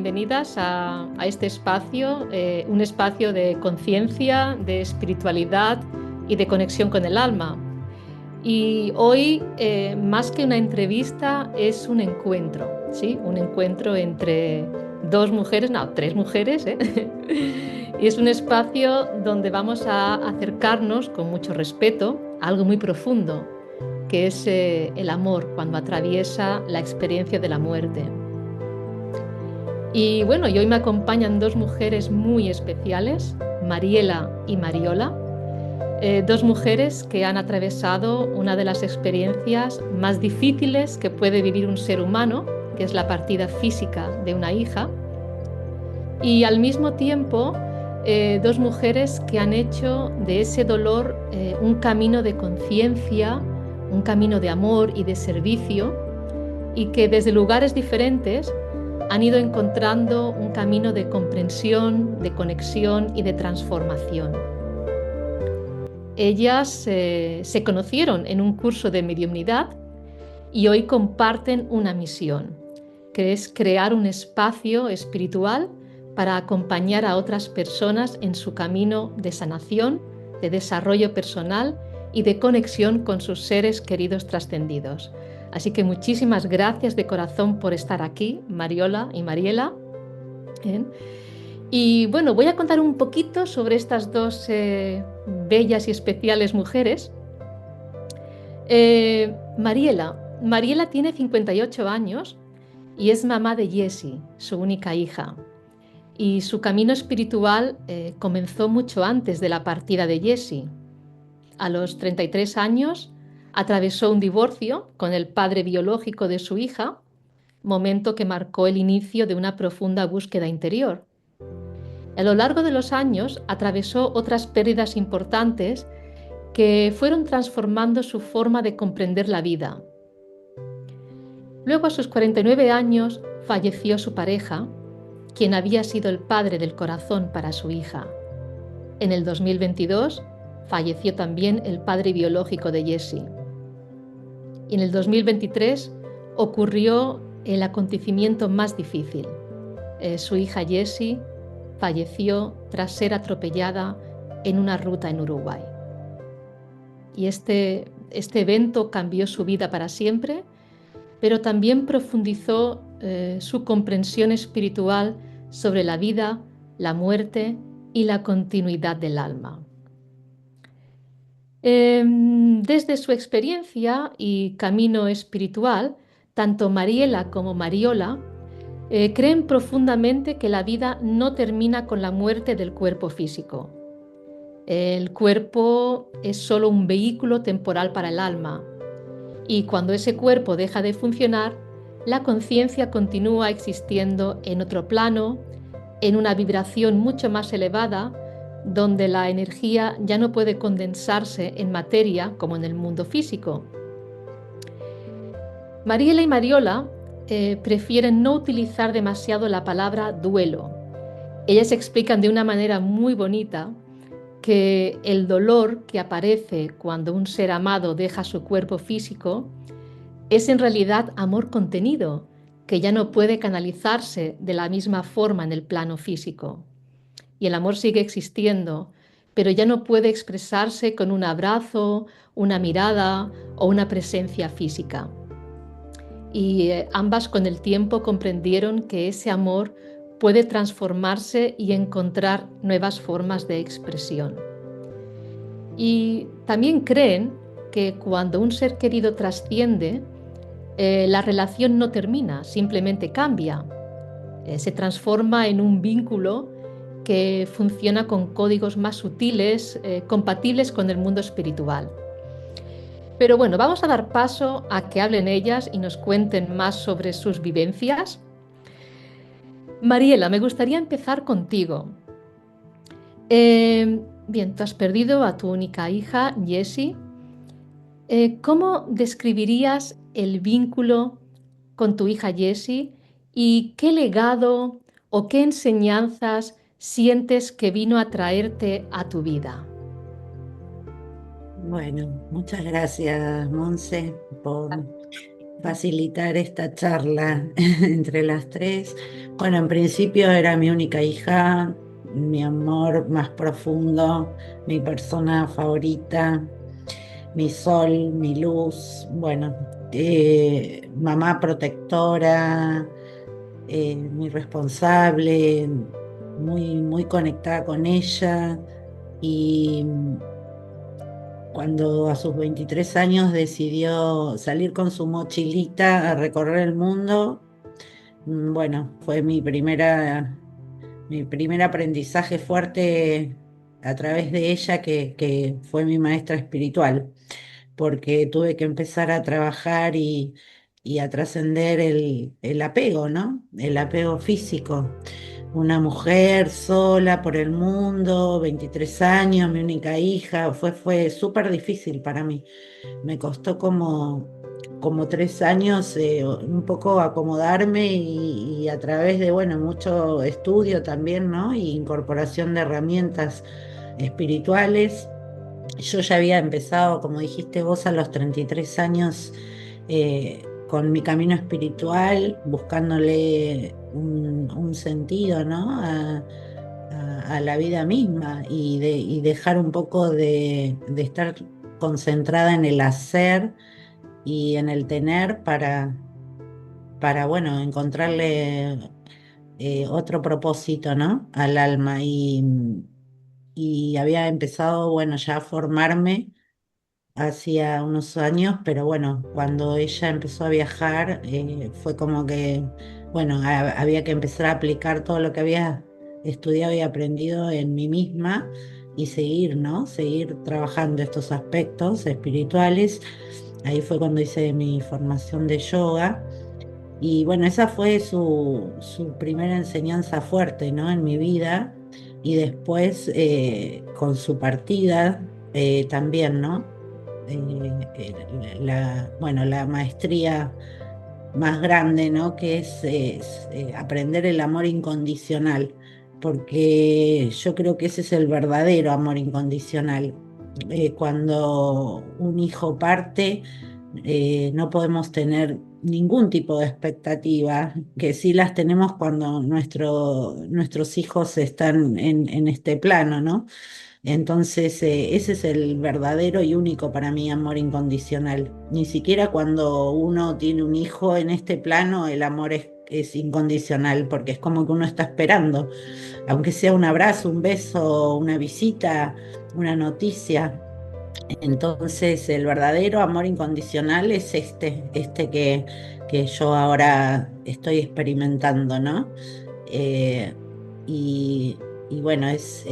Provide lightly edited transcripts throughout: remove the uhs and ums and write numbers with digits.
bienvenidas a este espacio, un espacio de conciencia, de espiritualidad y de conexión con el alma. Y hoy, más que una entrevista, es un encuentro, ¿sí? Un encuentro entre dos mujeres, no, tres mujeres, ¿eh? Y es un espacio donde vamos a acercarnos con mucho respeto a algo muy profundo, que es el amor cuando atraviesa la experiencia de la muerte. Y bueno, y hoy me acompañan dos mujeres muy especiales, Mariela y Mariola, dos mujeres que han atravesado una de las experiencias más difíciles que puede vivir un ser humano, que es la partida física de una hija, y al mismo tiempo dos mujeres que han hecho de ese dolor un camino de conciencia, un camino de amor y de servicio, y que desde lugares diferentes han ido encontrando un camino de comprensión, de conexión y de transformación. Ellas se conocieron en un curso de mediumnidad y hoy comparten una misión, que es crear un espacio espiritual para acompañar a otras personas en su camino de sanación, de desarrollo personal y de conexión con sus seres queridos trascendidos. Así que muchísimas gracias de corazón por estar aquí, Mariola y Mariela. ¿Bien? Y bueno, voy a contar un poquito sobre estas dos bellas y especiales mujeres. Mariela tiene 58 años y es mamá de Jessie, su única hija. Y su camino espiritual comenzó mucho antes de la partida de Jessie. A los 33 años atravesó un divorcio con el padre biológico de su hija, momento que marcó el inicio de una profunda búsqueda interior. A lo largo de los años atravesó otras pérdidas importantes que fueron transformando su forma de comprender la vida. Luego, a sus 49 años, falleció su pareja, quien había sido el padre del corazón para su hija. En el 2022 falleció también el padre biológico de Jessie. Y en el 2023 ocurrió el acontecimiento más difícil. Su hija Jessie falleció tras ser atropellada en una ruta en Uruguay. Y este evento cambió su vida para siempre, pero también profundizó su comprensión espiritual sobre la vida, la muerte y la continuidad del alma. Desde su experiencia y camino espiritual, tanto Mariela como Mariola creen profundamente que la vida no termina con la muerte del cuerpo físico. El cuerpo es solo un vehículo temporal para el alma, y cuando ese cuerpo deja de funcionar, la conciencia continúa existiendo en otro plano, en una vibración mucho más elevada, donde la energía ya no puede condensarse en materia como en el mundo físico. Mariela y Mariola prefieren no utilizar demasiado la palabra duelo. Ellas explican de una manera muy bonita que el dolor que aparece cuando un ser amado deja su cuerpo físico es en realidad amor contenido, que ya no puede canalizarse de la misma forma en el plano físico. Y el amor sigue existiendo, pero ya no puede expresarse con un abrazo, una mirada o una presencia física. Y ambas con el tiempo comprendieron que ese amor puede transformarse y encontrar nuevas formas de expresión. Y también creen que cuando un ser querido trasciende, la relación no termina, simplemente cambia. Se transforma en un vínculo que funciona con códigos más sutiles, compatibles con el mundo espiritual. Pero bueno, vamos a dar paso a que hablen ellas y nos cuenten más sobre sus vivencias. Mariela, me gustaría empezar contigo. Bien, tú has perdido a tu única hija, Jessie. ¿Cómo describirías el vínculo con tu hija Jessie y qué legado o qué enseñanzas sientes que vino a traerte a tu vida? Bueno, muchas gracias, Monse, por facilitar esta charla entre las tres. Bueno, en principio era mi única hija, mi amor más profundo, mi persona favorita, mi sol, mi luz, bueno, mamá protectora, muy responsable, muy conectada con ella. Y cuando a sus 23 años decidió salir con su mochilita a recorrer el mundo, bueno, fue mi primer aprendizaje fuerte a través de ella, que fue mi maestra espiritual, porque tuve que empezar a trabajar y a trascender el apego, ¿no? El apego físico. Una mujer sola por el mundo, 23 años, mi única hija, fue súper difícil para mí. Me costó como 3 años un poco acomodarme y a través de, bueno, mucho estudio también, ¿no? Y incorporación de herramientas espirituales. Yo ya había empezado, como dijiste vos, a los 33 años con mi camino espiritual, buscándole un sentido, ¿no? A la vida misma y dejar un poco de estar concentrada en el hacer y en el tener para bueno, encontrarle otro propósito, ¿no? Al alma. Y había empezado, bueno, ya a formarme hacía unos años, pero bueno, cuando ella empezó a viajar, fue como que, bueno, había que empezar a aplicar todo lo que había estudiado y aprendido en mí misma y seguir, ¿no? Seguir trabajando estos aspectos espirituales. Ahí fue cuando hice mi formación de yoga. Y bueno, esa fue su primera enseñanza fuerte, ¿no? En mi vida. Y después, con su partida, también, ¿no? Bueno, la maestría más grande, ¿no? Que es aprender el amor incondicional, porque yo creo que ese es el verdadero amor incondicional. Cuando un hijo parte, no podemos tener ningún tipo de expectativa, que sí las tenemos cuando nuestros hijos están en este plano, ¿no? Entonces, ese es el verdadero y único para mí amor incondicional. Ni siquiera cuando uno tiene un hijo en este plano, el amor es incondicional, porque es como que uno está esperando, aunque sea un abrazo, un beso, una visita, una noticia. Entonces, el verdadero amor incondicional es este que yo ahora estoy experimentando, ¿no? Eh, y, y bueno, es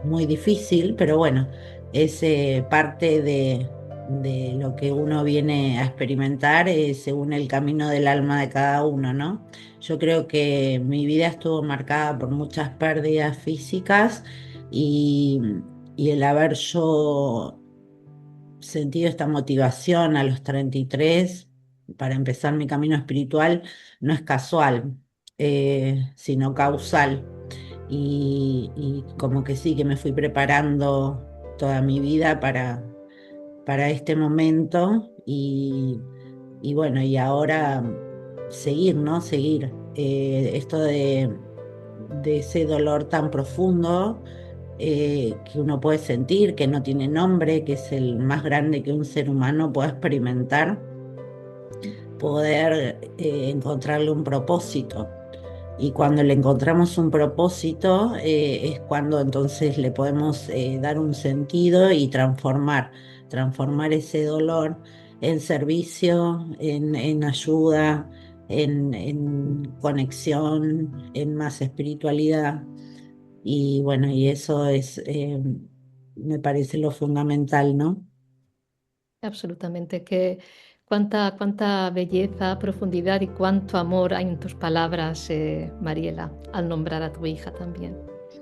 muy difícil, pero bueno, es parte de lo que uno viene a experimentar según el camino del alma de cada uno, ¿no? Yo creo que mi vida estuvo marcada por muchas pérdidas físicas y, y el haber yo sentido esta motivación a los 33 para empezar mi camino espiritual no es casual, sino causal. Y como que sí, que me fui preparando toda mi vida para este momento y bueno, y ahora seguir, ¿no? Seguir. Esto de ese dolor tan profundo que uno puede sentir, que no tiene nombre, que es el más grande que un ser humano pueda experimentar, poder encontrarle un propósito. Y cuando le encontramos un propósito, es cuando entonces le podemos dar un sentido y transformar ese dolor en servicio, en ayuda, en conexión, en más espiritualidad. Y bueno, y eso me parece lo fundamental, ¿no? Absolutamente, que cuánta belleza, profundidad y cuánto amor hay en tus palabras, Mariela, al nombrar a tu hija también.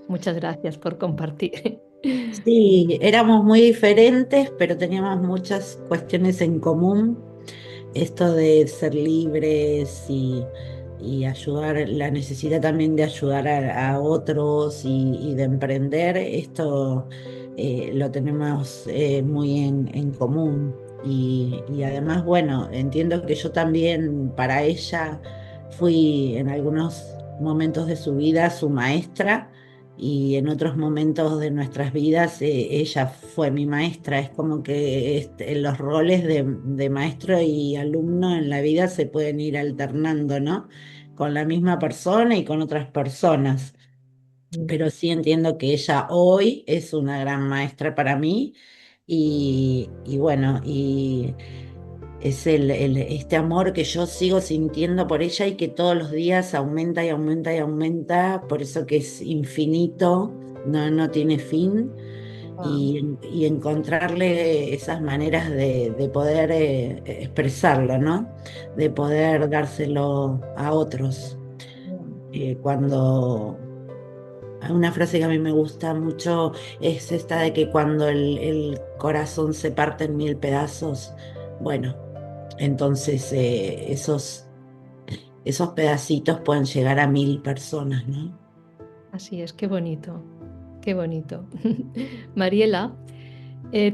Muchas gracias por compartir. Sí, éramos muy diferentes, pero teníamos muchas cuestiones en común. Esto de ser libres y ayudar, la necesidad también de ayudar a otros y de emprender, esto lo tenemos muy en común. y además, bueno, entiendo que yo también para ella fui en algunos momentos de su vida su maestra y en otros momentos de nuestras vidas ella fue mi maestra. Es como que los roles de maestro y alumno en la vida se pueden ir alternando, ¿no? Con la misma persona y con otras personas. Mm. Pero sí entiendo que ella hoy es una gran maestra para mí y bueno, y es este amor que yo sigo sintiendo por ella y que todos los días aumenta y aumenta y aumenta, por eso que es infinito, no tiene fin, Guau. y encontrarle esas maneras de poder expresarlo, ¿no? De poder dárselo a otros. Cuando una frase que a mí me gusta mucho es esta de que cuando el corazón se parte en mil pedazos, bueno, entonces esos pedacitos pueden llegar a mil personas, ¿no? Así es, qué bonito, qué bonito. Mariela,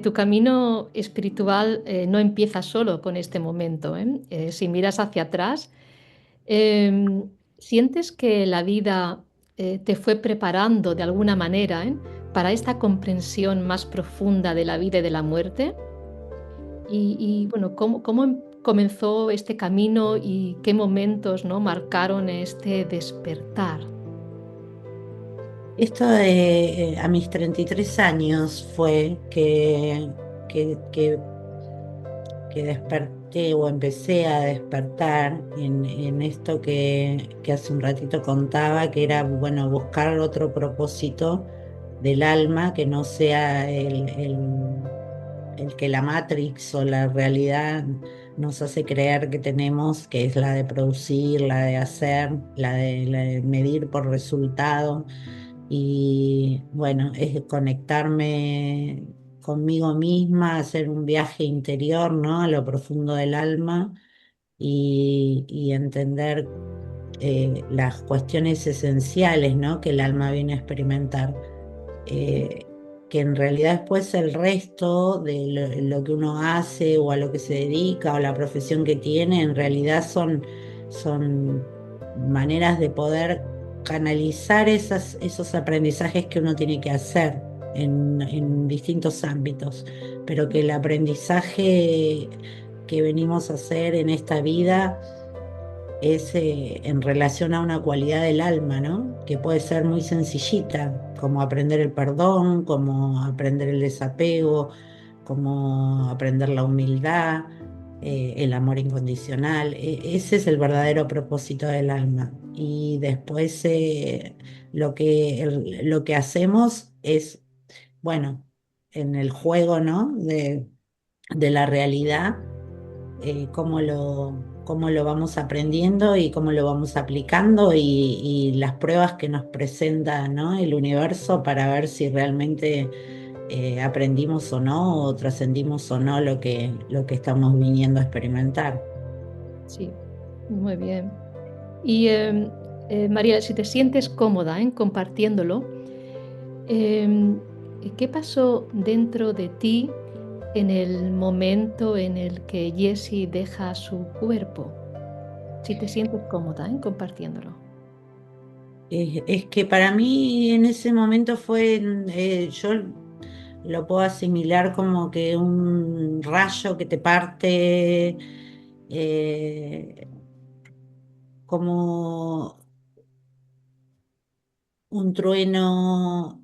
tu camino espiritual no empieza solo con este momento, ¿eh? Si miras hacia atrás, em, ¿sientes que la vida te fue preparando de alguna manera, para esta comprensión más profunda de la vida y de la muerte? Bueno, ¿cómo comenzó este camino y qué momentos, ¿no?, marcaron este despertar? Esto de a mis 33 años fue que, que que desperté o empecé a despertar en esto que hace un ratito contaba, que era, bueno, buscar otro propósito del alma que no sea el que la Matrix o la realidad nos hace creer que tenemos, que es la de producir, la de hacer, la de medir por resultado. Y bueno, es conectarme conmigo misma, hacer un viaje interior, ¿no? A lo profundo del alma y entender las cuestiones esenciales, ¿no? Que el alma viene a experimentar. eh, que en realidad después el resto de lo que uno hace o a lo que se dedica o la profesión que tiene, en realidad son maneras de poder canalizar esos aprendizajes que uno tiene que hacer en distintos ámbitos, pero que el aprendizaje que venimos a hacer en esta vida es en relación a una cualidad del alma, ¿no? Que puede ser muy sencillita, como aprender el perdón, como aprender el desapego, como aprender la humildad, el amor incondicional. Ese es el verdadero propósito del alma. Y después lo que hacemos es, bueno, en el juego, ¿no? De la realidad, cómo lo vamos aprendiendo y cómo lo vamos aplicando y las pruebas que nos presenta, ¿no? El universo para ver si realmente aprendimos o no, o trascendimos o no lo que estamos viniendo a experimentar. Sí, muy bien. Y María, si te sientes cómoda en compartiéndolo, em, ¿qué pasó dentro de ti en el momento en el que Jessie deja su cuerpo? Si te sientes cómoda en compartiéndolo. Es que para mí en ese momento fue, yo lo puedo asimilar como que un rayo que te parte, eh, como un trueno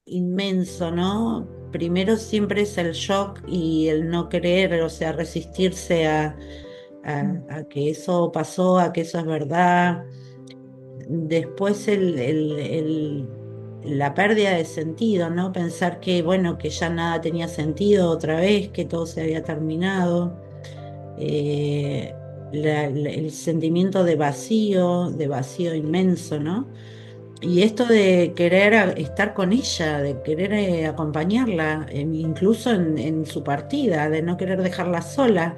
inmenso, ¿no? Primero siempre es el shock y el no querer, o sea, resistirse Mm. a que eso pasó, a que eso es verdad. Después la pérdida de sentido, ¿no? Pensar que, bueno, que ya nada tenía sentido otra vez, que todo se había terminado. El sentimiento de vacío inmenso, ¿no? Y esto de querer estar con ella, de querer acompañarla, incluso en su partida, de no querer dejarla sola.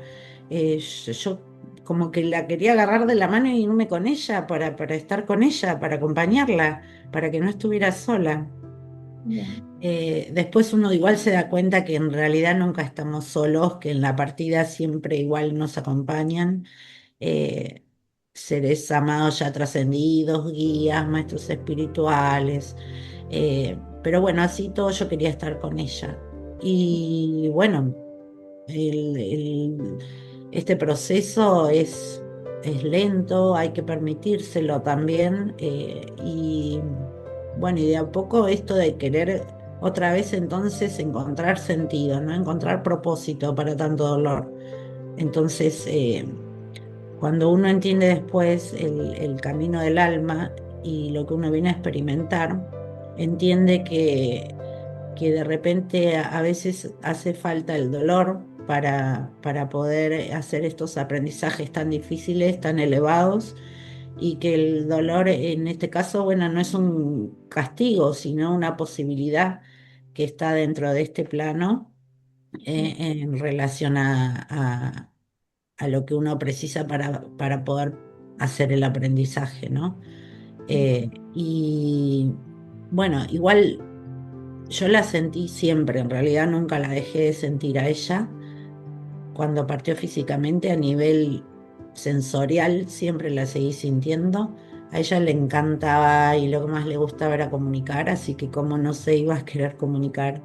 Yo como que la quería agarrar de la mano y irme con ella para estar con ella, para acompañarla, para que no estuviera sola. Ya. Después uno igual se da cuenta que en realidad nunca estamos solos, que en la partida siempre igual nos acompañan eh, seres amados ya trascendidos, guías, maestros espirituales. Pero bueno, así todo yo quería estar con ella. Y bueno, este proceso es lento, hay que permitírselo también. Y bueno, y de a poco esto de querer otra vez entonces encontrar sentido, ¿no? Encontrar propósito para tanto dolor. Entonces, cuando uno entiende después el camino del alma y lo que uno viene a experimentar, entiende que de repente a veces hace falta el dolor para poder hacer estos aprendizajes tan difíciles, tan elevados, y que el dolor en este caso, bueno, no es un castigo, sino una posibilidad que está dentro de este plano en relación a lo que uno precisa para poder hacer el aprendizaje, ¿no? Y bueno, igual yo la sentí siempre, en realidad nunca la dejé de sentir a ella. Cuando partió físicamente a nivel sensorial, siempre la seguí sintiendo. A ella le encantaba y lo que más le gustaba era comunicar, así que como no se iba a querer comunicar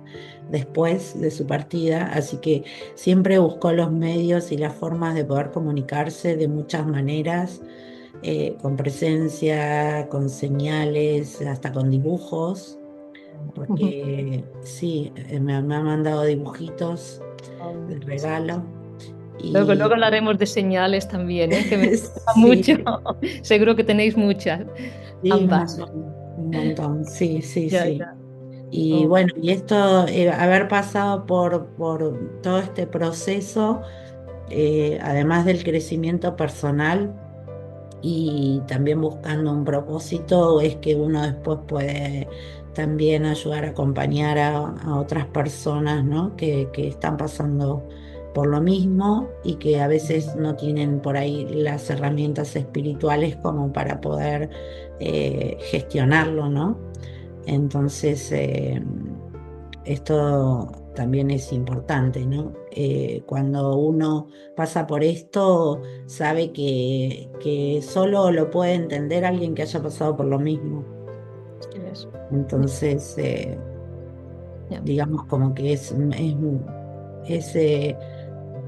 después de su partida, así que siempre buscó los medios y las formas de poder comunicarse de muchas maneras, con presencia, con señales, hasta con dibujos, porque sí, me ha mandado dibujitos de regalo. Luego Y hablaremos de señales también, ¿eh? Que me gusta mucho. sí, Seguro que tenéis muchas, sí, ambas. un montón, sí, sí, Ya, sí. ya. Y Oh, bueno, y esto, haber pasado por todo este proceso, además del crecimiento personal y también buscando un propósito, es que uno después puede también ayudar a acompañar a otras personas, ¿no? Que están pasando por lo mismo y que a veces no tienen por ahí las herramientas espirituales como para poder gestionarlo, ¿no? Entonces, esto también es importante, ¿no? Cuando uno pasa por esto, sabe que solo lo puede entender alguien que haya pasado por lo mismo. sí es. Entonces, Ya. digamos como que es,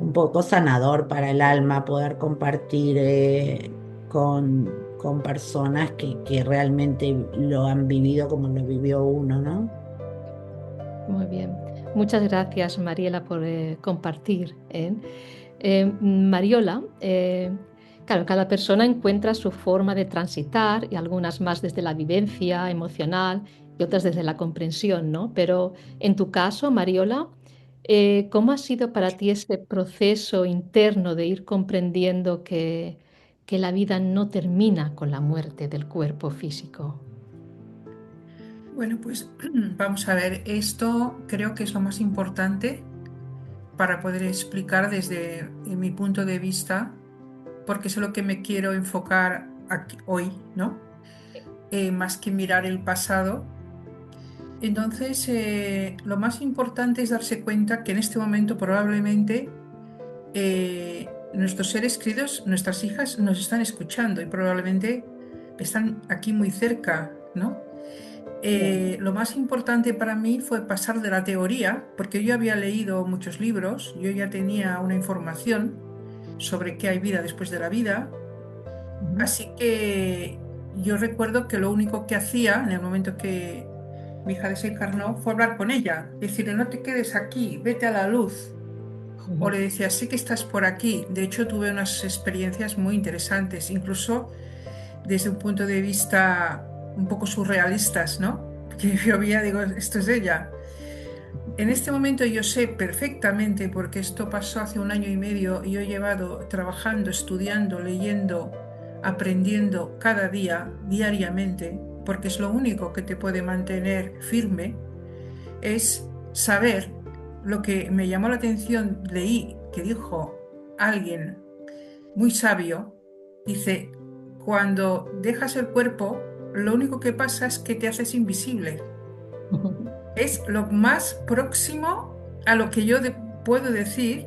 un poco sanador para el alma poder compartir con personas que realmente lo han vivido como lo vivió uno, ¿no? Muy bien. Muchas gracias, Mariela, por compartir, ¿eh? Mariola, claro, cada persona encuentra su forma de transitar y algunas más desde la vivencia emocional y otras desde la comprensión, ¿no? Pero en tu caso, Mariola, ¿cómo ha sido para ti ese proceso interno de ir comprendiendo que la vida no termina con la muerte del cuerpo físico? Bueno, pues vamos a ver, esto creo que es lo más importante para poder explicar desde mi punto de vista, porque es lo que me quiero enfocar hoy, ¿no? Más que mirar el pasado. Entonces, lo más importante es darse cuenta que en este momento probablemente nuestros seres queridos, nuestras hijas, nos están escuchando y probablemente están aquí muy cerca, ¿no? Bien. Lo más importante para mí fue pasar de la teoría, porque yo había leído muchos libros, yo ya tenía una información sobre qué hay vida después de la vida, Ujú. así que yo recuerdo que lo único que hacía en el momento que mi hija desencarnó fue hablar con ella, decirle, no te quedes aquí, vete a la luz. O Ujú. le decía, sé que estás por aquí. De hecho, tuve unas experiencias muy interesantes, incluso desde un punto de vista un poco surrealistas, ¿no? Que yo veía, digo, esto es ella. En este momento yo sé perfectamente, porque esto pasó hace un año y medio, y yo he llevado trabajando, estudiando, leyendo, aprendiendo cada día, diariamente, porque es lo único que te puede mantener firme, es saber lo que me llamó la atención, leí que dijo alguien muy sabio, dice, cuando dejas el cuerpo, lo único que pasa es que te haces invisible. Es lo más próximo a lo que yo puedo decir,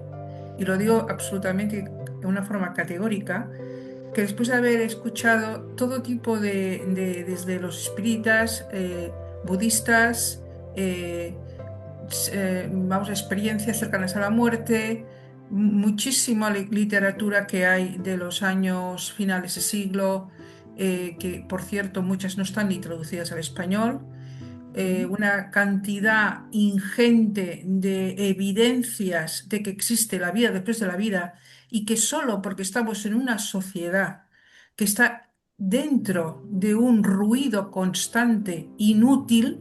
y lo digo absolutamente de una forma categórica, que después de haber escuchado todo tipo desde los espíritas, budistas, eh, vamos, experiencias cercanas a la muerte, muchísima literatura que hay de los años finales de siglo, que por cierto muchas no están ni traducidas al español, una cantidad ingente de evidencias de que existe la vida después de la vida y que solo porque estamos en una sociedad que está dentro de un ruido constante inútil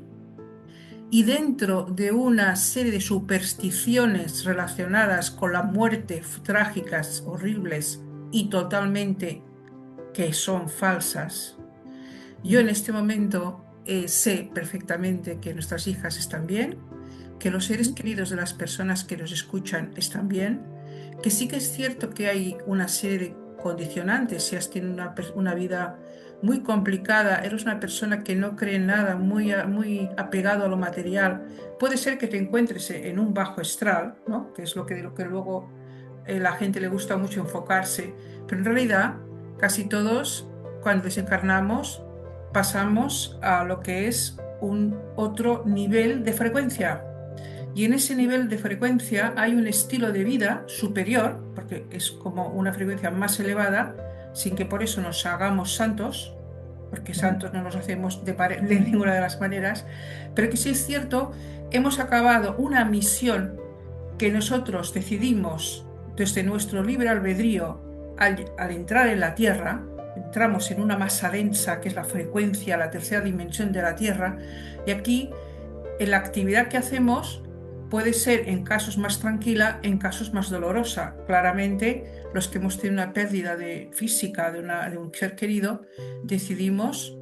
y dentro de una serie de supersticiones relacionadas con la muerte, trágicas, horribles y totalmente que son falsas. Yo en este momento sé perfectamente que nuestras hijas están bien, que los seres queridos de las personas que nos escuchan están bien, que sí que es cierto que hay una serie de condicionantes. Si has tenido una vida muy complicada, eres una persona que no cree en nada, muy apegado a lo material, puede ser que te encuentres en un bajo astral, ¿no? Que es lo que luego la gente le gusta mucho enfocarse, pero en realidad casi todos cuando desencarnamos pasamos a lo que es un otro nivel de frecuencia. Y en ese nivel de frecuencia hay un estilo de vida superior, porque es como una frecuencia más elevada, sin que por eso nos hagamos santos, porque santos no nos hacemos de ninguna de las maneras, pero que sí es cierto, hemos acabado una misión que nosotros decidimos desde nuestro libre albedrío al entrar en la Tierra. Entramos en una masa densa que es la frecuencia, la tercera dimensión de la Tierra, y aquí en la actividad que hacemos puede ser en casos más tranquila, en casos más dolorosa. Claramente, los que hemos tenido una pérdida física de un ser querido, decidimos,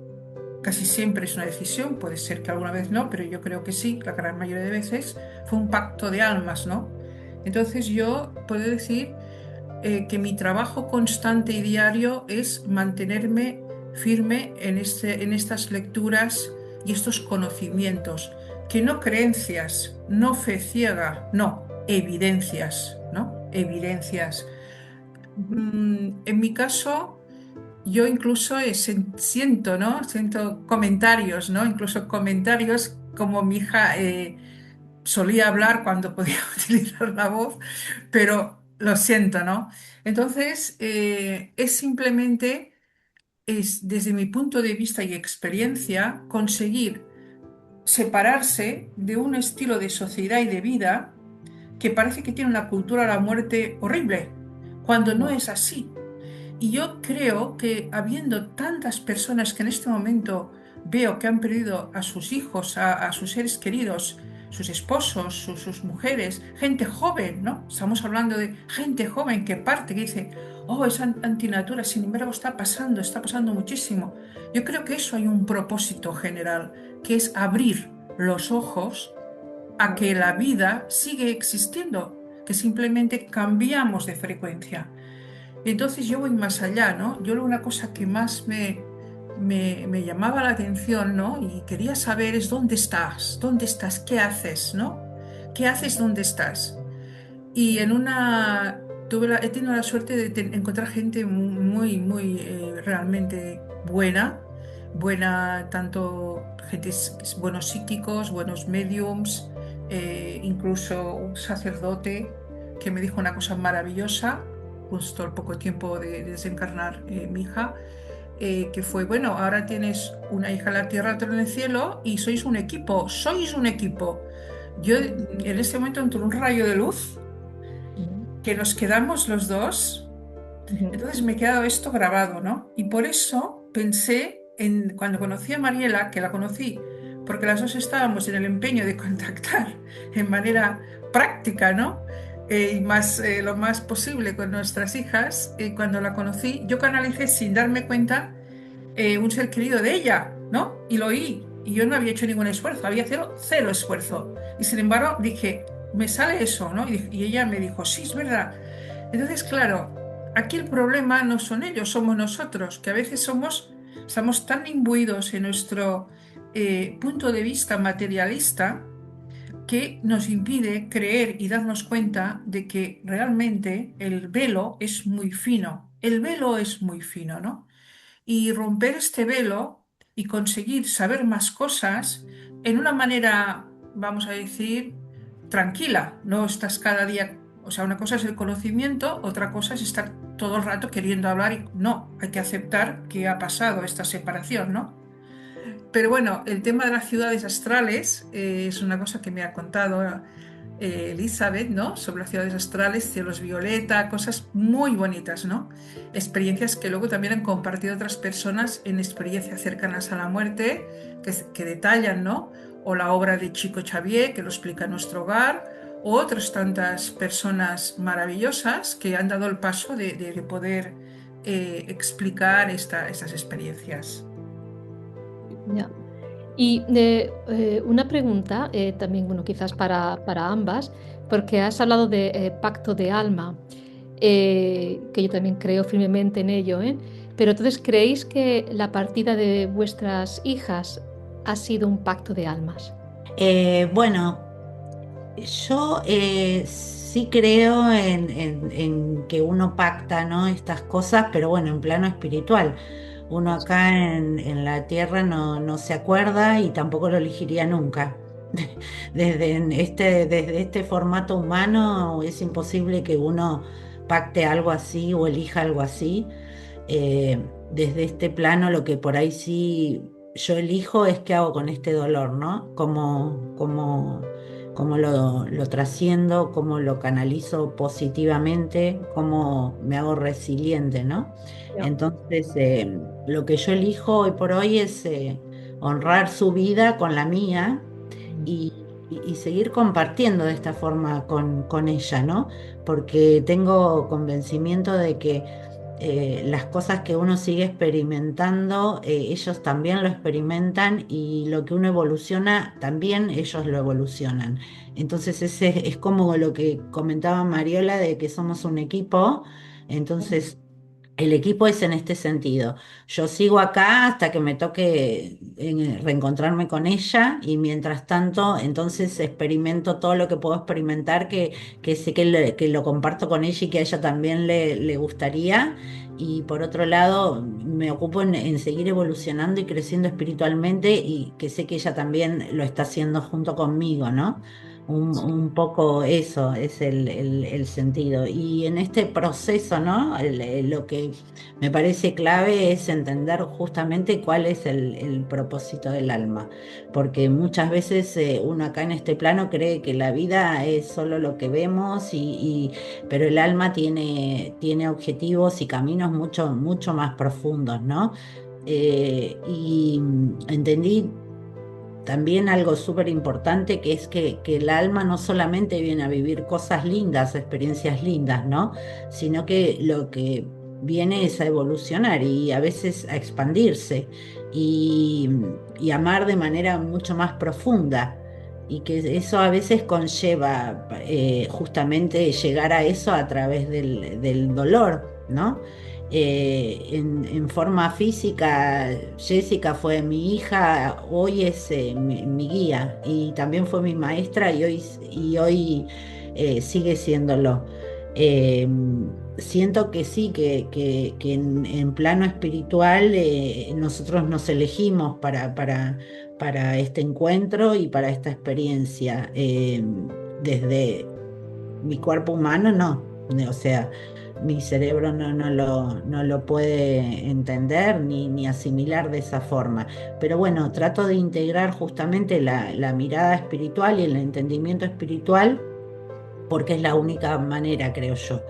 casi siempre es una decisión, puede ser que alguna vez no, pero yo creo que sí, la gran mayoría de veces, fue un pacto de almas, ¿no? Entonces yo puedo decir que mi trabajo constante y diario es mantenerme firme en estas lecturas y estos conocimientos, que no creencias, no fe ciega, no, evidencias, ¿no? Evidencias. En mi caso, yo incluso siento, ¿no? Siento comentarios, ¿no? Incluso comentarios como mi hija solía hablar cuando podía utilizar la voz, pero lo siento, ¿no? Entonces, es simplemente, desde mi punto de vista y experiencia, conseguir separarse de un estilo de sociedad y de vida que parece que tiene una cultura de la muerte horrible, cuando no es así. Y yo creo que habiendo tantas personas que en este momento veo que han perdido a sus hijos, a sus seres queridos, sus esposos, sus mujeres, gente joven, ¿no? Estamos hablando de gente joven que parte, que dice, oh, es antinatura, sin embargo está pasando muchísimo. Yo creo que eso hay un propósito general, que es abrir los ojos a que la vida sigue existiendo, que simplemente cambiamos de frecuencia. Entonces yo voy más allá, ¿no? Yo una cosa que más me llamaba la atención, ¿no? Y quería saber es dónde estás, qué haces, ¿no? ¿Qué haces, dónde estás? Y he tenido la suerte de encontrar gente muy, realmente buena, tanto buenos psíquicos, buenos mediums, incluso un sacerdote que me dijo una cosa maravillosa, justo al poco tiempo de desencarnar mi hija, que fue, bueno, ahora tienes una hija en la tierra, otra en el cielo, y sois un equipo. Yo en ese momento entró un rayo de luz que nos quedamos los dos. Entonces me ha quedado esto grabado, ¿no? Y por eso pensé en cuando conocí a Mariela, que la conocí, porque las dos estábamos en el empeño de contactar en manera práctica, ¿no? Y lo más posible con nuestras hijas. Cuando la conocí, yo canalicé sin darme cuenta un ser querido de ella, ¿no? Y lo oí. Y yo no había hecho ningún esfuerzo, había cero esfuerzo. Y sin embargo dije, me sale eso, ¿no? Y ella me dijo, sí, es verdad. Entonces, claro, aquí el problema no son ellos, somos nosotros, que a veces estamos tan imbuidos en nuestro punto de vista materialista que nos impide creer y darnos cuenta de que realmente el velo es muy fino. El velo es muy fino, ¿no? Y romper este velo y conseguir saber más cosas en una manera, vamos a decir, tranquila. No estás cada día, o sea, una cosa es el conocimiento, otra cosa es estar todo el rato queriendo hablar y no, hay que aceptar que ha pasado esta separación, ¿no? Pero bueno, el tema de las ciudades astrales es una cosa que me ha contado Elizabeth, ¿no? Sobre las ciudades astrales, cielos violeta, cosas muy bonitas, ¿no? Experiencias que luego también han compartido otras personas en experiencias cercanas a la muerte, que detallan, ¿no? O la obra de Chico Xavier, que lo explica en nuestro hogar, o otras tantas personas maravillosas que han dado el paso de poder explicar estas experiencias. Ya. Y una pregunta también, bueno, quizás para ambas, porque has hablado de pacto de alma, que yo también creo firmemente en ello, ¿eh? Pero entonces, ¿creéis que la partida de vuestras hijas ha sido un pacto de almas? Bueno, yo sí creo en que uno pacta, ¿no? Estas cosas, pero bueno, en plano espiritual. Uno acá en la tierra no se acuerda y tampoco lo elegiría nunca. Desde este formato humano es imposible que uno pacte algo así o elija algo así. Desde este plano lo que por ahí sí yo elijo es qué hago con este dolor, ¿no? Cómo lo trasciendo, cómo lo canalizo positivamente, cómo me hago resiliente, ¿no? Ya. Entonces, lo que yo elijo hoy por hoy es honrar su vida con la mía y seguir compartiendo de esta forma con ella, ¿no? Porque tengo convencimiento de que las cosas que uno sigue experimentando, ellos también lo experimentan y lo que uno evoluciona, también ellos lo evolucionan. Entonces ese es como lo que comentaba Mariola de que somos un equipo. Entonces el equipo es en este sentido. Yo sigo acá hasta que me toque reencontrarme con ella y mientras tanto, entonces experimento todo lo que puedo experimentar, que sé que lo comparto con ella y que a ella también le gustaría. Y por otro lado, me ocupo en seguir evolucionando y creciendo espiritualmente y que sé que ella también lo está haciendo junto conmigo, ¿no? Un poco eso es el sentido. Y en este proceso, ¿no? Lo que me parece clave es entender justamente cuál es el propósito del alma. Porque muchas veces uno acá en este plano cree que la vida es solo lo que vemos, pero el alma tiene objetivos y caminos mucho más profundos, ¿no? Y entendí también algo súper importante que es que el alma no solamente viene a vivir cosas lindas, experiencias lindas, ¿no? Sino que lo que viene es a evolucionar y a veces a expandirse y, y amar de manera mucho más profunda. Y que eso a veces conlleva justamente llegar a eso a través del dolor, ¿no? En forma física, Jessica fue mi hija, hoy es mi guía y también fue mi maestra y hoy sigue siéndolo. Eh, Siento que sí, que en plano espiritual nosotros nos elegimos para este encuentro y para esta experiencia. Desde mi cuerpo humano, no. O sea, mi cerebro no lo puede entender ni asimilar de esa forma. Pero bueno, trato de integrar justamente la mirada espiritual y el entendimiento espiritual porque es la única manera, creo yo,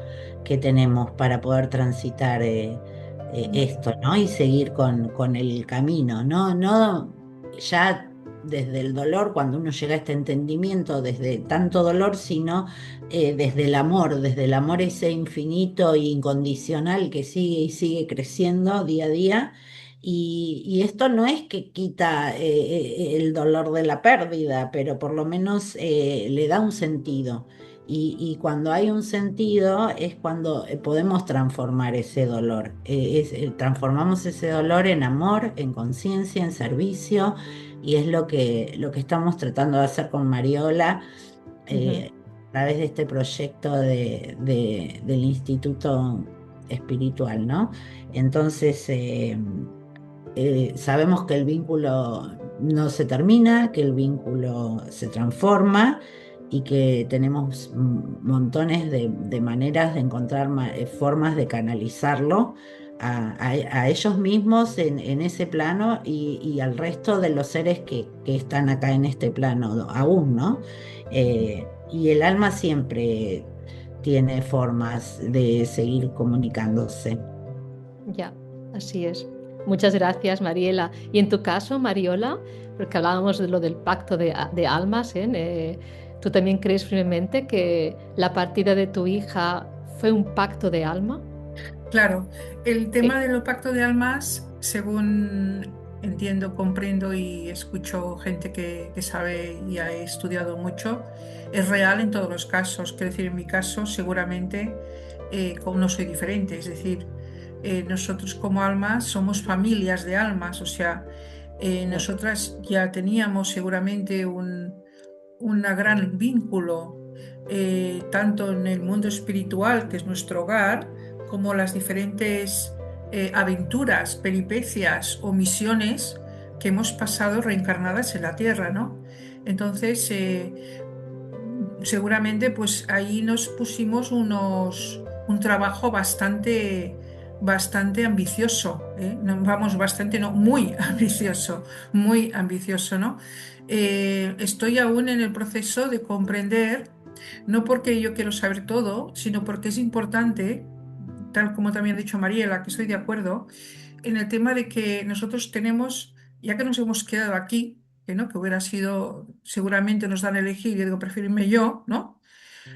que tenemos para poder transitar esto, ¿no? Y seguir con el camino, ¿no? No ya desde el dolor, cuando uno llega a este entendimiento, desde tanto dolor, sino desde el amor ese infinito e incondicional que sigue y sigue creciendo día a día. Y esto no es que quita el dolor de la pérdida, pero por lo menos le da un sentido Y cuando hay un sentido es cuando podemos transformar ese dolor. Transformamos ese dolor en amor, en conciencia, en servicio, y es lo que estamos tratando de hacer con Mariola Ujú. a través de este proyecto del Instituto Espiritual, ¿no? Entonces, sabemos que el vínculo no se termina, que el vínculo se transforma y que tenemos montones de maneras de encontrar formas de canalizarlo a ellos mismos en ese plano y al resto de los seres que están acá en este plano aún, ¿no? Y el alma siempre tiene formas de seguir comunicándose. Ya, así es. Muchas gracias, Mariela. Y en tu caso, Mariola, porque hablábamos de lo del pacto de almas, ¿eh? ¿Tú también crees firmemente que la partida de tu hija fue un pacto de alma? Claro, el Sí. tema del pacto de almas, según entiendo, comprendo y escucho gente que sabe y ha estudiado mucho, es real en todos los casos. Quiero decir, en mi caso, seguramente como no soy diferente. Es decir, nosotros como almas somos familias de almas. O sea, Ya, nosotras ya teníamos seguramente un gran vínculo, tanto en el mundo espiritual, que es nuestro hogar, como las diferentes aventuras, peripecias o misiones que hemos pasado reencarnadas en la Tierra, ¿no? Entonces, seguramente, pues ahí nos pusimos un trabajo bastante ambicioso, ¿eh? No, vamos, bastante, no, muy ambicioso, ¿no? Estoy aún en el proceso de comprender, no porque yo quiero saber todo, sino porque es importante, tal como también ha dicho Mariela, que estoy de acuerdo, en el tema de que nosotros tenemos, ya que nos hemos quedado aquí, que no, que hubiera sido, seguramente nos dan a elegir, yo digo, prefiero irme yo, ¿no?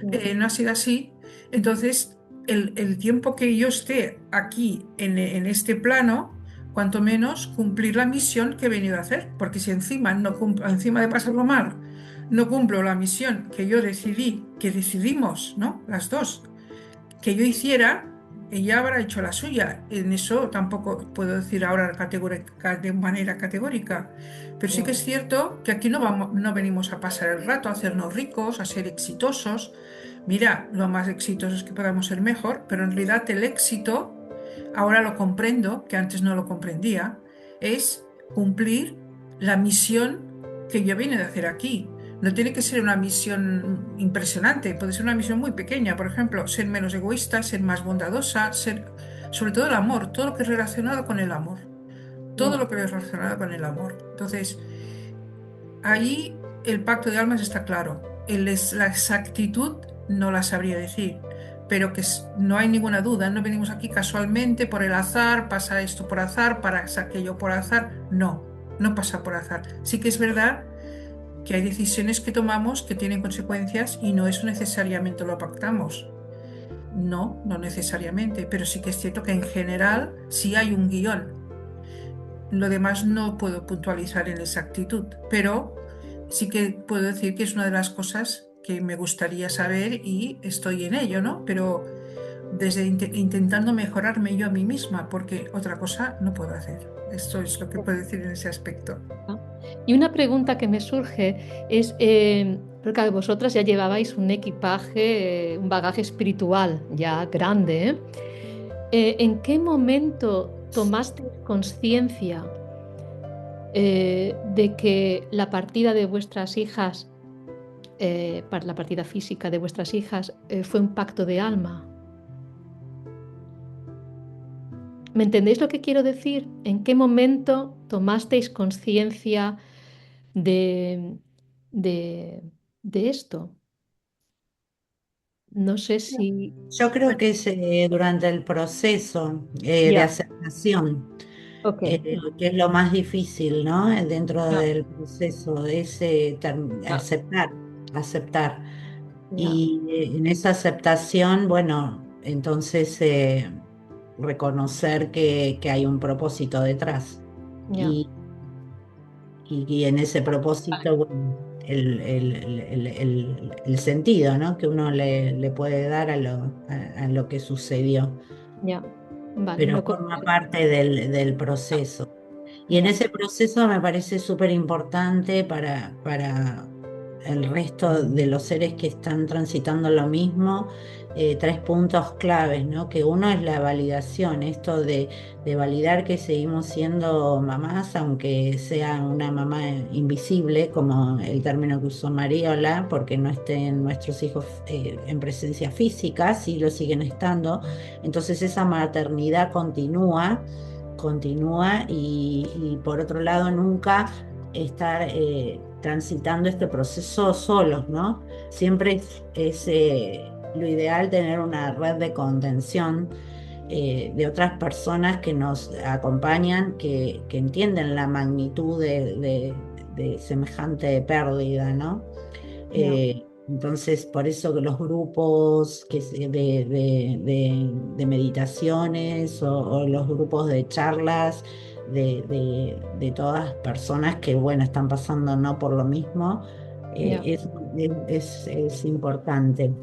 ya, No ha sido así. Entonces, el tiempo que yo esté aquí en este plano, cuanto menos cumplir la misión que he venido a hacer, porque si encima, no encima de pasarlo mal, no cumplo la misión que yo decidí, que decidimos, ¿no? Las dos que yo hiciera, ella habrá hecho la suya. En eso tampoco puedo decir ahora de manera categórica. Pero sí ya, que es cierto que aquí no venimos a pasar el rato, a hacernos ricos, a ser exitosos. Mira, lo más exitosos que podamos ser mejor, pero en realidad el éxito, ahora lo comprendo, que antes no lo comprendía, es cumplir la misión que yo vine de hacer aquí. No tiene que ser una misión impresionante, puede ser una misión muy pequeña, por ejemplo, ser menos egoísta, ser más bondadosa, ser, sobre todo el amor, todo lo que es relacionado con el amor, todo ya. lo que es relacionado con el amor. Entonces, ahí el pacto de almas está claro. La exactitud no la sabría decir, pero no hay ninguna duda, no venimos aquí casualmente por el azar, pasa esto por azar, pasa aquello por azar, no, no pasa por azar. Sí que es verdad que hay decisiones que tomamos que tienen consecuencias y no eso necesariamente lo pactamos. No, no necesariamente, pero sí que es cierto que en general sí hay un guión. Lo demás no puedo puntualizar en exactitud, pero sí que puedo decir que es una de las cosas que me gustaría saber y estoy en ello, ¿no? Pero desde intentando mejorarme yo a mí misma, porque otra cosa no puedo hacer. Esto es lo que puedo decir en ese aspecto. Y una pregunta que me surge es, porque claro, vosotras ya llevabais un equipaje, un bagaje espiritual ya grande, ¿eh? ¿En qué momento tomaste conciencia de que la partida de vuestras hijas, para la partida física de vuestras hijas, fue un pacto de alma? ¿Me entendéis lo que quiero decir? ¿En qué momento tomasteis conciencia de, de, de esto? No sé si... Yo creo Bueno, que es durante el proceso de ya, aceptación, ok. que es lo más difícil, ¿no? Dentro Ya, del proceso, es ya, aceptar. ya, Y en esa aceptación, bueno, entonces reconocer que hay un propósito detrás. ya. Y en ese Vale. propósito, bueno. el sentido, ¿no? Que uno le puede dar a lo que sucedió, Ya, vale, pero lo forma comprendo. parte del proceso. Y en Ya, ese proceso me parece súper importante para el resto de los seres que están transitando lo mismo, tres puntos claves, ¿no? Que uno es la validación, esto de validar que seguimos siendo mamás, aunque sea una mamá invisible, como el término que usó Mariola, porque no estén nuestros hijos en presencia física, sí lo siguen estando. Entonces esa maternidad continúa y por otro lado nunca estar transitando este proceso solos, ¿no? Siempre es lo ideal tener una red de contención de otras personas que nos acompañan, que entienden la magnitud de semejante pérdida, ¿no? ya, Entonces, por eso que los grupos de meditaciones o los grupos de charlas de todas personas que, bueno, están pasando no por lo mismo, ya. es importante.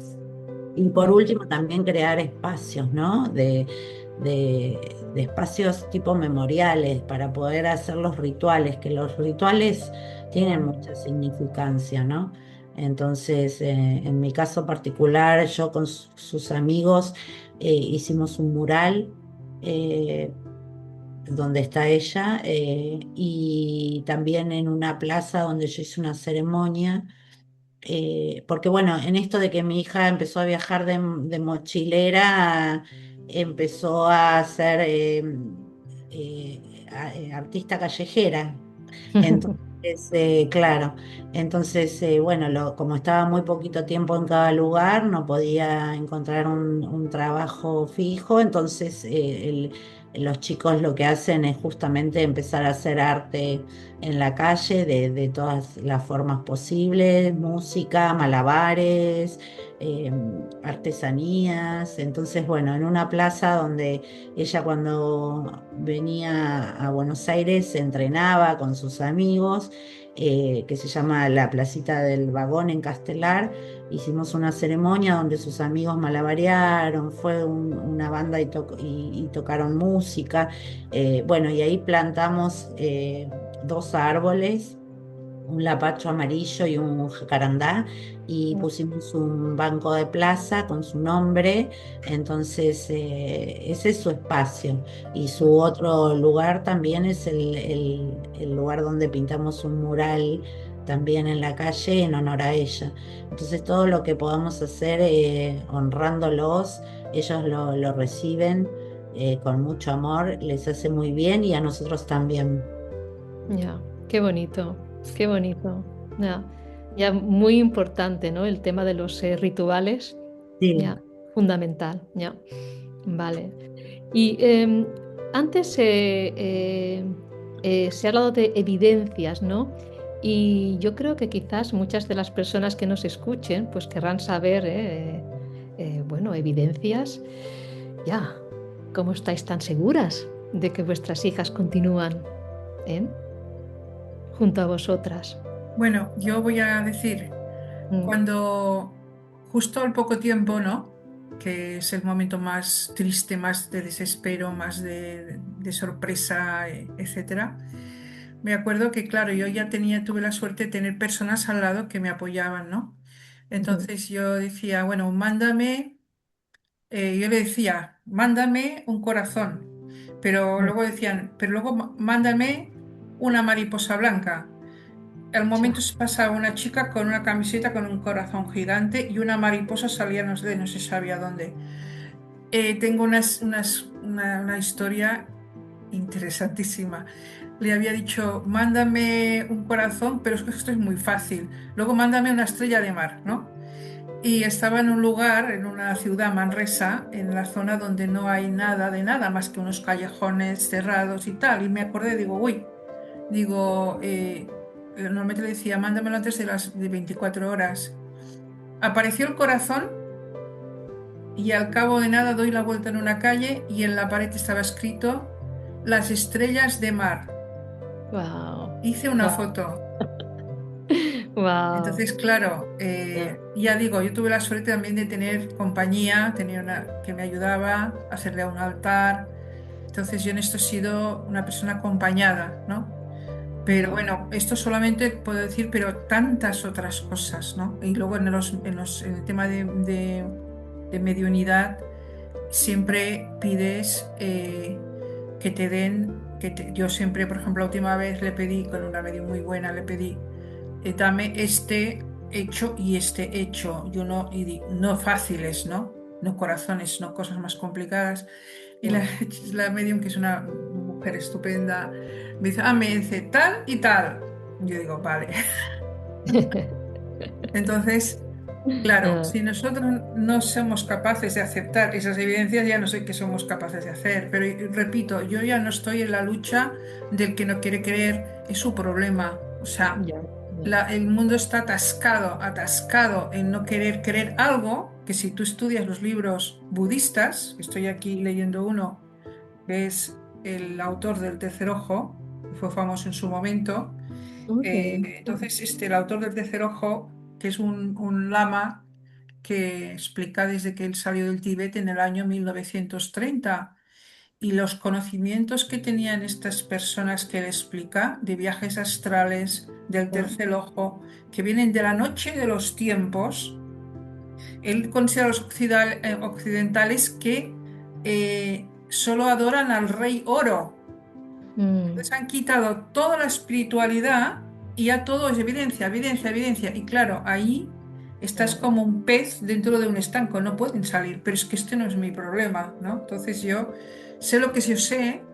Y por Mm, último, también crear espacios, ¿no? De espacios tipo memoriales para poder hacer los rituales, que los rituales tienen mucha significancia, ¿no? Entonces, en mi caso particular, yo con sus amigos hicimos un mural eh, donde está ella y también en una plaza donde yo hice una ceremonia porque bueno, en esto de que mi hija empezó a viajar de mochilera, empezó a ser artista callejera. Entonces, claro, entonces, bueno, como estaba muy poquito tiempo en cada lugar, no podía encontrar un trabajo fijo, entonces los chicos lo que hacen es justamente empezar a hacer arte en la calle de todas las formas posibles, música, malabares, eh, artesanías. Entonces, bueno, en una plaza donde ella cuando venía a Buenos Aires se entrenaba con sus amigos, que se llama la Placita del Vagón en Castelar. Hicimos una ceremonia donde sus amigos malabarearon, fue una banda y tocaron música. Bueno, y ahí plantamos dos árboles, un lapacho amarillo y un jacarandá, y ya, pusimos un banco de plaza con su nombre. Entonces, ese es su espacio. Y su otro lugar también es el lugar donde pintamos un mural también en la calle en honor a ella. Entonces, todo lo que podamos hacer honrándolos, ellos lo reciben con mucho amor, les hace muy bien y a nosotros también. ya. Qué bonito, qué bonito. Ya, ya muy importante, ¿no? El tema de los rituales, Sí, ya, fundamental, ya. Vale. Y antes se ha hablado de evidencias, ¿no? Y yo creo que quizás muchas de las personas que nos escuchen, pues querrán saber, bueno, evidencias, ya, ¿cómo estáis tan seguras de que vuestras hijas continúan, eh, junto a vosotras? Bueno, yo voy a decir, Mm, cuando justo al poco tiempo, ¿no? Que es el momento más triste, más de desespero, más de sorpresa, etcétera. Me acuerdo que, claro, yo ya tuve la suerte de tener personas al lado que me apoyaban, ¿no? ujú, Entonces yo decía, bueno, mándame, yo le decía, mándame un corazón, pero mm, luego decían, pero luego mándame una mariposa blanca. Al momento ya, se pasaba una chica con una camiseta con un corazón gigante y una mariposa salía no se sabía dónde. Tengo una historia interesantísima. Le había dicho, mándame un corazón, pero es que esto es muy fácil. Luego mándame una estrella de mar, ¿no? Y estaba en un lugar, en una ciudad, Manresa, en la zona donde no hay nada de nada, más que unos callejones cerrados y tal. Y me acordé, digo, uy, digo, normalmente le decía, mándamelo antes de las de 24 horas. Apareció el corazón y al cabo de nada doy la vuelta en una calle y en la pared estaba escrito Las estrellas de mar. wow, Hice una wow. foto Wow. Entonces, claro, ya digo, yo tuve la suerte también de tener compañía, tenía una que me ayudaba a hacerle un altar. Entonces, yo en esto he sido una persona acompañada, ¿no? Pero bueno, esto solamente puedo decir, pero tantas otras cosas, ¿no? Y luego en el tema de mediunidad, siempre pides que te den, yo siempre, por ejemplo, la última vez le pedí, con una medium muy buena, le pedí, dame este hecho y este hecho, yo no, no fáciles, ¿no? No corazones, no cosas más complicadas. Y la, la medium, que es una mujer estupenda, me dice, me dice tal y tal. Yo digo, vale. Entonces, claro, Ah, si nosotros no somos capaces de aceptar esas evidencias, ya no sé qué somos capaces de hacer. Pero repito, yo ya no estoy en la lucha del que no quiere creer, es su problema. O sea, ya, ya. el mundo está atascado, atascado en no querer creer algo que si tú estudias los libros budistas, estoy aquí leyendo uno, que es el autor del Tercer Ojo, que fue famoso en su momento. Oh, qué bien. Entonces, el autor del Tercer Ojo, que es un lama que explica desde que él salió del Tíbet en el año 1930 y los conocimientos que tenían estas personas que él explica de viajes astrales, del Ah, tercer ojo, que vienen de la noche de los tiempos. Él considera a los occidentales que solo adoran al rey oro. mm, Entonces han quitado toda la espiritualidad y ya todo es evidencia, evidencia, evidencia. Y claro, ahí estás ah, como un pez dentro de un estanco, no pueden salir, pero es que este no es mi problema, ¿no? Entonces yo sé lo que yo sé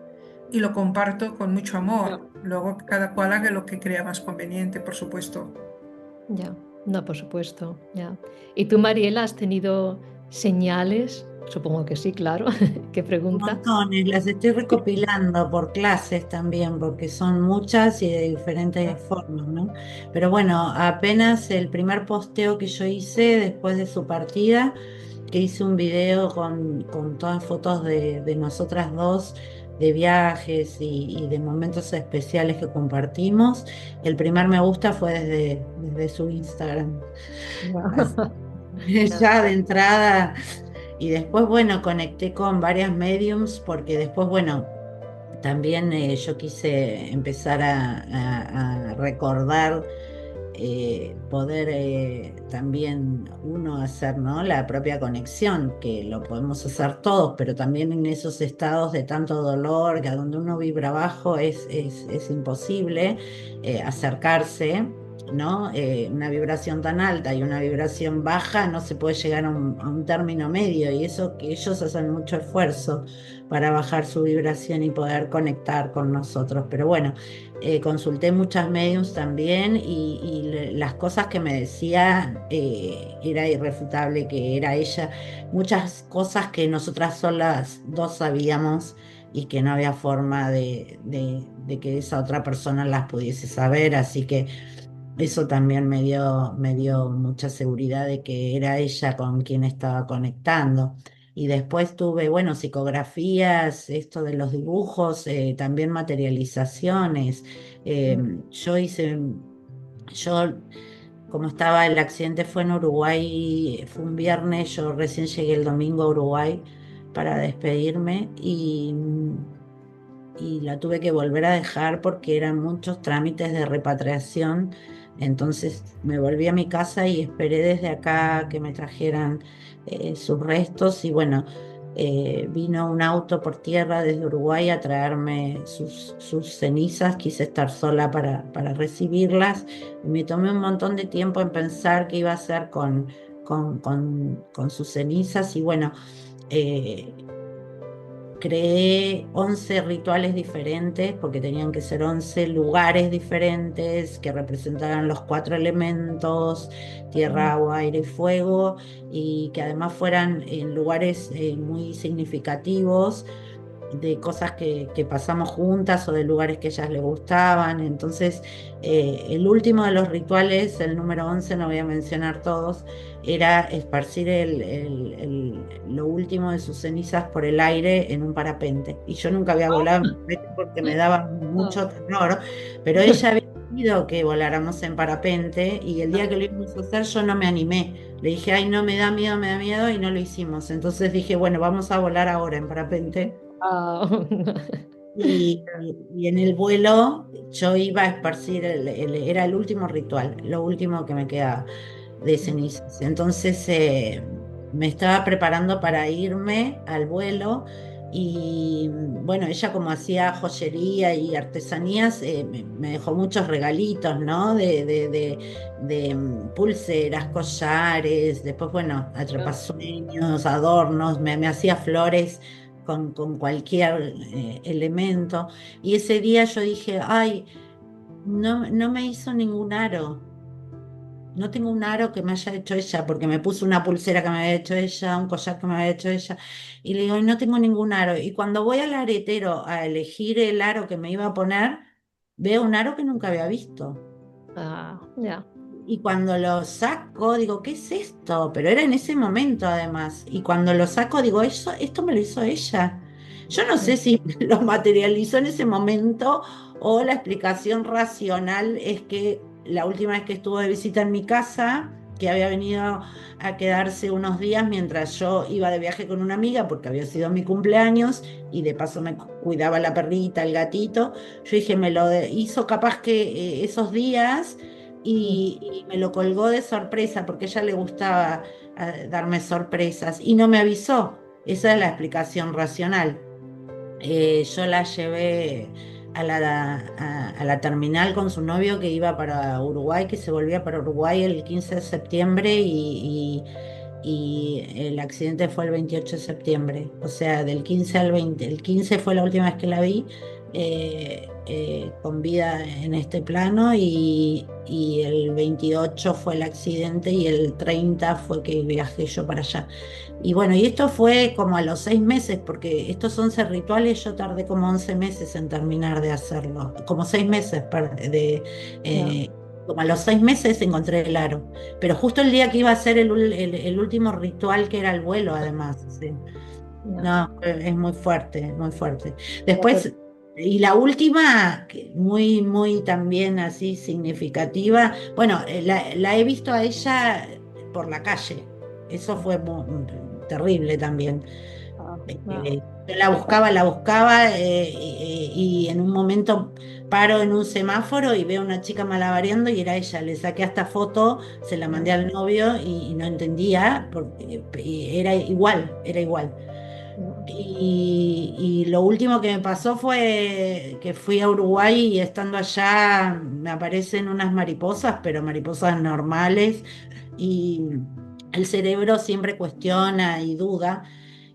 y lo comparto con mucho amor. Luego cada cual haga lo que crea más conveniente, por supuesto. ya. No, por supuesto, ya. ¿Y tú, Mariela, has tenido señales? Supongo que sí, claro. ¿Qué pregunta? Montones, las estoy recopilando por clases también, porque son muchas y de diferentes formas, ¿no? Pero bueno, apenas el primer posteo que yo hice después de su partida, que hice un video con todas fotos de nosotras dos, de viajes y de momentos especiales que compartimos, el primer me gusta fue desde su Instagram. Así, Ya. ya de entrada. Y después, bueno, conecté con varias mediums porque después, bueno, también yo quise empezar a recordar, poder también uno hacer, ¿no? La propia conexión, que lo podemos hacer todos, pero también en esos estados de tanto dolor, que a donde uno vibra bajo es imposible acercarse. ¿No? Una vibración tan alta y una vibración baja no se puede llegar a un término medio y eso que ellos hacen mucho esfuerzo para bajar su vibración y poder conectar con nosotros. Pero bueno, consulté muchas mediums también y las cosas que me decía era irrefutable que era ella. Muchas cosas que nosotras solas dos sabíamos y que no había forma de que esa otra persona las pudiese saber. Así que eso también me dio mucha seguridad de que era ella con quien estaba conectando. Y después tuve, bueno, psicografías, esto de los dibujos, también materializaciones. Eh, yo hice, yo, como estaba, el accidente fue en Uruguay, fue un viernes, yo recién llegué el domingo a Uruguay para despedirme y la tuve que volver a dejar porque eran muchos trámites de repatriación. Entonces me volví a mi casa y esperé desde acá que me trajeran sus restos y bueno, vino un auto por tierra desde Uruguay a traerme sus cenizas. Quise estar sola para recibirlas y me tomé un montón de tiempo en pensar qué iba a hacer con sus cenizas y bueno. eh, Creé 11 rituales diferentes porque tenían que ser 11 lugares diferentes que representaran los cuatro elementos, tierra, agua, aire y fuego, y que además fueran en lugares muy significativos de cosas que pasamos juntas o de lugares que a ellas les gustaban. Entonces, el último de los rituales, el número 11, no voy a mencionar todos, era esparcir lo último de sus cenizas por el aire en un parapente. Y yo nunca había volado en parapente porque me daba mucho terror, pero ella había pedido que voláramos en parapente y el día que lo íbamos a hacer yo no me animé. Le dije, ay, no, me da miedo y no lo hicimos. Entonces dije, bueno, vamos a volar ahora en parapente. Ah, Y, y en el vuelo yo iba a esparcir, era el último ritual, lo último que me quedaba de cenizas. Entonces me estaba preparando para irme al vuelo y bueno, ella como hacía joyería y artesanías, me dejó muchos regalitos, ¿no? De pulseras, collares, después, bueno, atrapasueños, adornos, me hacía flores con cualquier elemento. Y ese día yo dije, ay, no me hizo ningún aro. No tengo un aro que me haya hecho ella, porque me puso una pulsera que me había hecho ella, un collar que me había hecho ella. Y le digo, "Ay, no tengo ningún aro". Y cuando voy al aretero a elegir el aro que me iba a poner, veo un aro que nunca había visto. ya. Y cuando lo saco, digo, ¿qué es esto? Pero era en ese momento además. Y cuando lo saco, digo, esto me lo hizo ella. Yo no sé si lo materializó en ese momento o la explicación racional es que la última vez que estuvo de visita en mi casa, que había venido a quedarse unos días mientras yo iba de viaje con una amiga, porque había sido mi cumpleaños y de paso me cuidaba la perrita, el gatito, yo dije, hizo capaz que esos días y me lo colgó de sorpresa porque a ella le gustaba darme sorpresas y no me avisó. Esa es la explicación racional. Yo la llevé a la terminal con su novio que iba para Uruguay, que se volvía para Uruguay el 15 de septiembre y el accidente fue el 28 de septiembre. O sea, del 15 al 20. El 15 fue la última vez que la vi con vida en este plano y el 28 fue el accidente y el 30 fue que viajé yo para allá. Y bueno, y esto fue como a los 6 meses, porque estos 11 rituales yo tardé como 11 meses en terminar de hacerlo, como 6 meses, como a los 6 meses encontré el aro, pero justo el día que iba a hacer el último ritual que era el vuelo además, sí. No, es muy fuerte, muy fuerte. Después, y la última, muy, muy también así significativa, bueno, la he visto a ella por la calle, eso fue terrible también. Yo la buscaba y en un momento paro en un semáforo y veo a una chica malabareando y era ella. Le saqué hasta foto, se la mandé al novio y no entendía porque era igual, era igual. Y lo último que me pasó fue que fui a Uruguay y estando allá me aparecen unas mariposas, pero mariposas normales, y el cerebro siempre cuestiona y duda.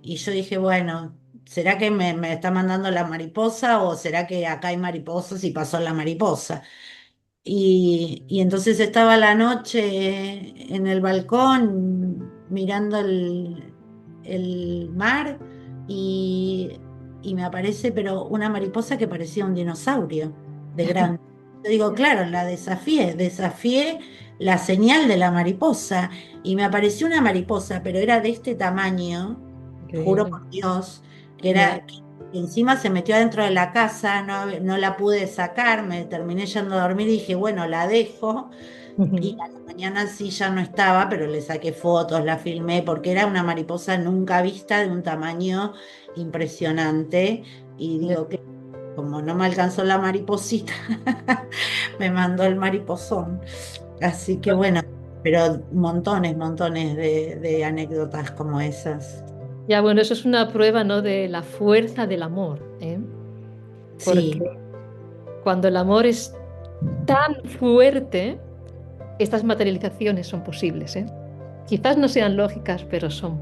Y yo dije, bueno, ¿será que me está mandando la mariposa o será que acá hay mariposas y pasó la mariposa? Y entonces estaba la noche en el balcón mirando el mar y me aparece pero una mariposa que parecía un dinosaurio de grande. Yo digo, claro, la desafié la señal de la mariposa y me apareció una mariposa, pero era de este tamaño, juro por Dios, que era... que encima se metió adentro de la casa, no la pude sacar, me terminé yendo a dormir y dije, bueno, la dejo. Y a la mañana sí ya no estaba, pero le saqué fotos, la filmé, porque era una mariposa nunca vista de un tamaño impresionante. Y digo que como no me alcanzó la mariposita, me mandó el mariposón. Así que bueno, pero montones, montones de anécdotas como esas. Ya, bueno, eso es una prueba, ¿no? De la fuerza del amor, ¿eh? Porque Sí. cuando el amor es tan fuerte, estas materializaciones son posibles, ¿eh? Quizás no sean lógicas, pero son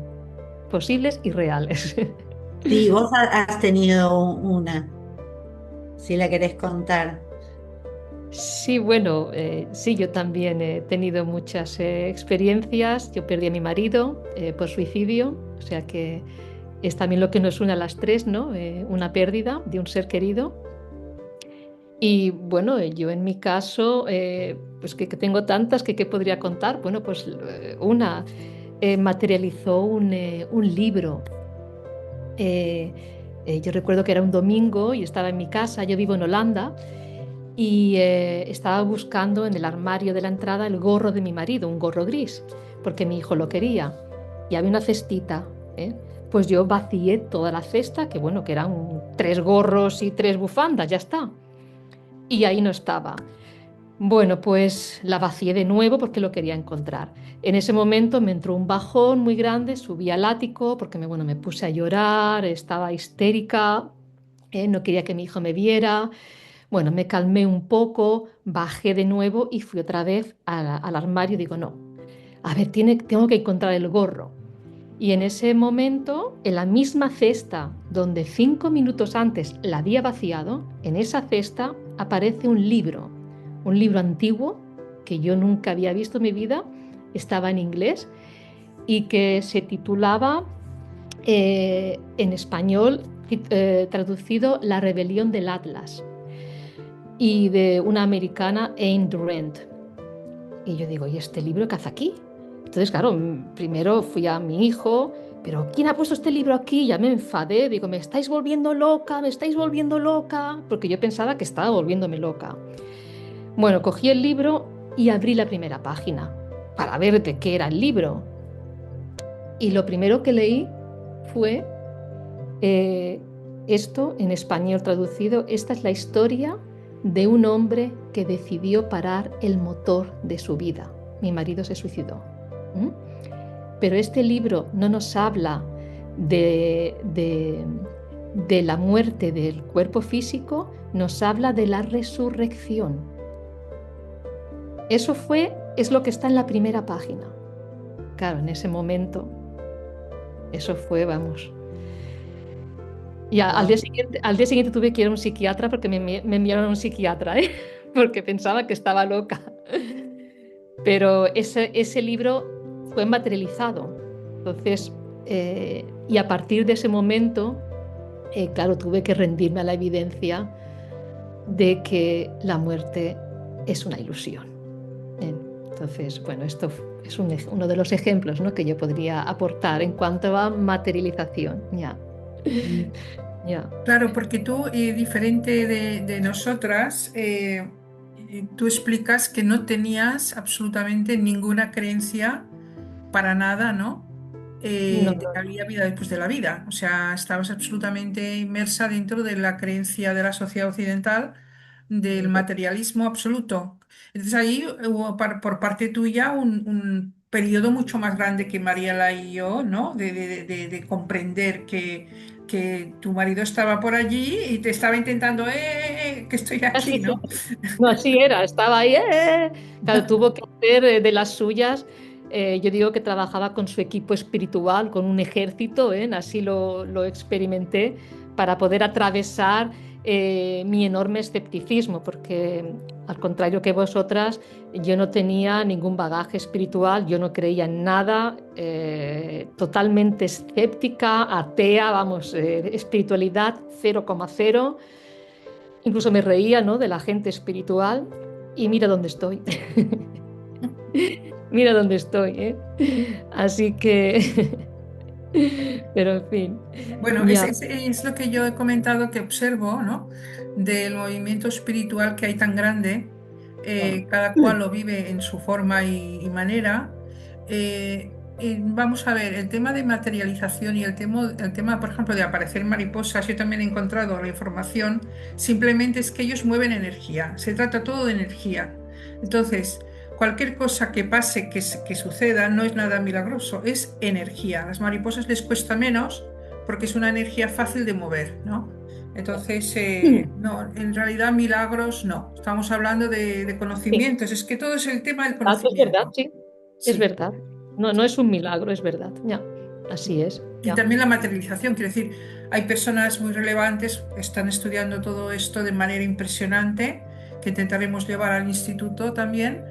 posibles y reales. Sí, vos has tenido una, si la querés contar. Sí, bueno, sí, yo también he tenido muchas experiencias. Yo perdí a mi marido por suicidio, o sea que es también lo que nos une a las tres, ¿no? Una pérdida de un ser querido. Y bueno, yo en mi caso, pues que tengo tantas que podría contar. Bueno, pues una materializó un libro. Yo recuerdo que era un domingo y estaba en mi casa, yo vivo en Holanda, y estaba buscando en el armario de la entrada el gorro de mi marido, un gorro gris, porque mi hijo lo quería. Y había una cestita, ¿eh? Pues yo vacié toda la cesta, que bueno, que eran 3 gorros y 3 bufandas, ya está. Y ahí no estaba. Bueno, pues la vacié de nuevo porque lo quería encontrar. En ese momento me entró un bajón muy grande, subí al ático porque bueno, me puse a llorar, estaba histérica, no quería que mi hijo me viera. Bueno, me calmé un poco, bajé de nuevo y fui otra vez al armario. Digo, no, a ver, tengo que encontrar el gorro. Y en ese momento, en la misma cesta donde 5 minutos antes la había vaciado, en esa cesta aparece un libro antiguo que yo nunca había visto en mi vida, estaba en inglés y que se titulaba en español, traducido La rebelión del Atlas, y de una americana, Ayn Rand. Y yo digo, ¿y este libro qué hace aquí? Entonces, claro, primero fui a mi hijo, pero ¿quién ha puesto este libro aquí? Ya me enfadé, digo, me estáis volviendo loca, porque yo pensaba que estaba volviéndome loca. Bueno, cogí el libro y abrí la primera página para ver de qué era el libro. Y lo primero que leí fue eh, esto en español traducido. Esta es la historia de un hombre que decidió parar el motor de su vida. Mi marido se suicidó. ¿Mm? Pero este libro no nos habla de la muerte del cuerpo físico, nos habla de la resurrección. Es lo que está en la primera página. Claro, en ese momento, eso fue, vamos. Y al día siguiente tuve que ir a un psiquiatra porque me enviaron a un psiquiatra, ¿eh? Porque pensaba que estaba loca. Pero ese libro fue materializado. Entonces, y a partir de ese momento, claro, tuve que rendirme a la evidencia de que la muerte es una ilusión. Entonces, bueno, esto es uno de los ejemplos, ¿no?, que yo podría aportar en cuanto a materialización. Ya. Ya. Claro, porque tú, diferente de nosotras, tú explicas que no tenías absolutamente ninguna creencia para nada, ¿no? No, De que había vida después de la vida. O sea, estabas absolutamente inmersa dentro de la creencia de la sociedad occidental del materialismo absoluto. Entonces ahí hubo por parte tuya un periodo mucho más grande que Mariela y yo, ¿no? De comprender que tu marido estaba por allí y te estaba intentando, que estoy así, aquí, sí. ¿no? No, así era, estaba ahí. Claro, tuvo que hacer de las suyas. Yo digo que trabajaba con su equipo espiritual, con un ejército, así lo experimenté, para poder atravesar mi enorme escepticismo, porque al contrario que vosotras, yo no tenía ningún bagaje espiritual, yo no creía en nada, totalmente escéptica, atea, vamos, espiritualidad 0,0. Incluso me reía, ¿no?, de la gente espiritual y mira dónde estoy. Mira dónde estoy, ¿eh? Así que, pero en fin, Bueno, ya. es lo que yo he comentado que observo, ¿no? Del movimiento espiritual que hay tan grande, cada cual lo vive en su forma y manera. Y vamos a ver, el tema de materialización y el tema, por ejemplo, de aparecer mariposas, yo también he encontrado la información, simplemente es que ellos mueven energía, se trata todo de energía. Entonces, cualquier cosa que pase, que suceda, no es nada milagroso, es energía. A las mariposas les cuesta menos porque es una energía fácil de mover, ¿no? Entonces, no, en realidad milagros no. Estamos hablando de Sí, conocimientos. Es que todo es el tema del es verdad, conocimiento. sí, es Sí. verdad. No, no es un milagro, es verdad. Ya, así es. Y Ya. también la materialización, quiero decir, hay personas muy relevantes que están estudiando todo esto de manera impresionante, que intentaremos llevar al instituto también,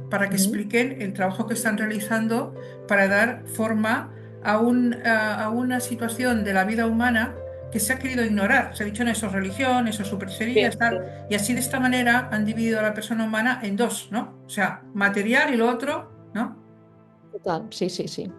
para que Ujú. expliquen el trabajo que están realizando para dar forma a una situación de la vida humana que se ha querido ignorar. Se ha dicho, no, eso es religión, eso es Sí, supercherías, sí. tal. Y así de esta manera han dividido a la persona humana en dos, ¿no? O sea, material y lo otro, ¿no? Total, sí, sí, sí.